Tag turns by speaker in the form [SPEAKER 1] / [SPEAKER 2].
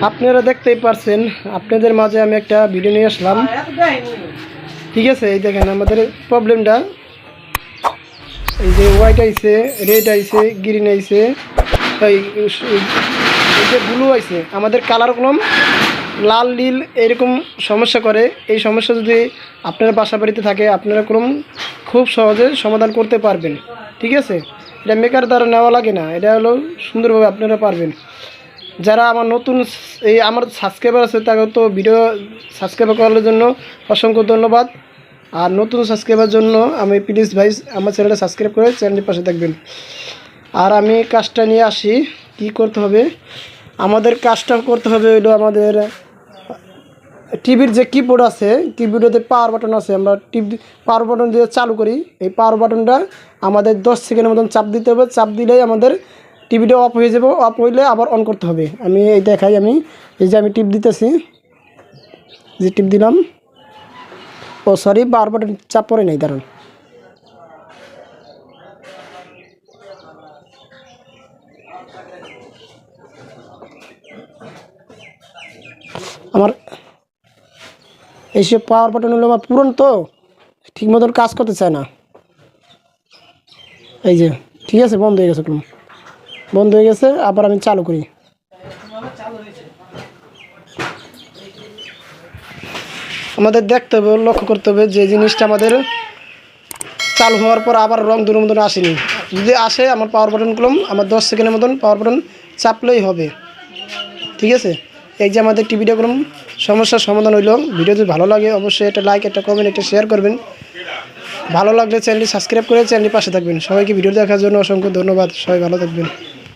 [SPEAKER 1] আপনারা দেখতেই পারছেন, আপনাদের মাঝে আমি একটা ভিডিও নিয়ে আসলাম। ঠিক আছে, এই দেখেন আমাদের প্রবলেমটা। এই যে হোয়াইট আইছে, রেড আইছে, গ্রিন আইছে, এই যে ব্লু আইছে। আমাদের কালার কলম লাল নীল এরকম সমস্যা করে। এই সমস্যা যদি আপনার বাসা বাড়িতে থাকে, আপনারা কলম খুব সহজে সমাধান করতে পারবেন। ঠিক আছে, এটা মেকার দ্বারা নেওয়া লাগে না, এটা হলো সুন্দরভাবে আপনারা পারবেন। যারা আমার নতুন এই আমার সাবস্ক্রাইবার আছে, তাকে তো ভিডিও সাবস্ক্রাইব করার জন্য অসংখ্য ধন্যবাদ। আর নতুন সাবস্ক্রাইবার জন্য আমি প্লিজ ভাই আমার চ্যানেলটা সাবস্ক্রাইব করে চ্যানেলের পাশে থাকবেন। আর আমি কাজটা নিয়ে আসি। কি করতে হবে আমাদের? কাজটা করতে হবে হলো আমাদের টিভির যে কিবোর্ড আছে, কিবোর্ডে পাওয়ার বাটন আছে, আমরা পাওয়ার বাটন দিয়ে চালু করি। এই পাওয়ার বাটনটা আমাদের 10 সেকেন্ডের মতন চাপ দিতে হবে। চাপ দিলেই আমাদের টিভিটা অফ হয়ে যাবে। অফ হইলে আবার অন করতে হবে। আমি এই দেখাই, আমি এই যে আমি টিপ দিতেছি, যে টিপ দিলাম। ও সরি, পাওয়ার বাটন চাপ পড়ে নাই, দাঁড়ান। আমার এইসব পাওয়ার বাটন হলো আমার পুরন, তো ঠিক মতন কাজ করতে চায় না। এই যে ঠিক আছে, বন্ধ হয়ে গেছে, বন্ধ হয়ে গেছে। আবার আমি চালু করি। আমাদের দেখতে হবে, লক্ষ্য করতে হবে যে জিনিসটা আমাদের চালু হওয়ার পর আবার রং দুটোর মতন আসেনি। যদি আসে, আমার পাওয়ার বাটন কলম আমার 10 সেকেন্ডের মতন পাওয়ার বাটন চাপলেই হবে। ঠিক আছে, এই যে আমাদের টিভিটা কলম সমস্যার সমাধান হইল। ভিডিও যদি ভালো লাগে অবশ্যই একটা লাইক, একটা কমেন্ট, একটা শেয়ার করবেন। ভালো লাগলে চ্যানেলটি সাবস্ক্রাইব করে চ্যানেলটির পাশে থাকবেন। সবাইকে ভিডিও দেখার জন্য অসংখ্য ধন্যবাদ। সবাই ভালো থাকবেন।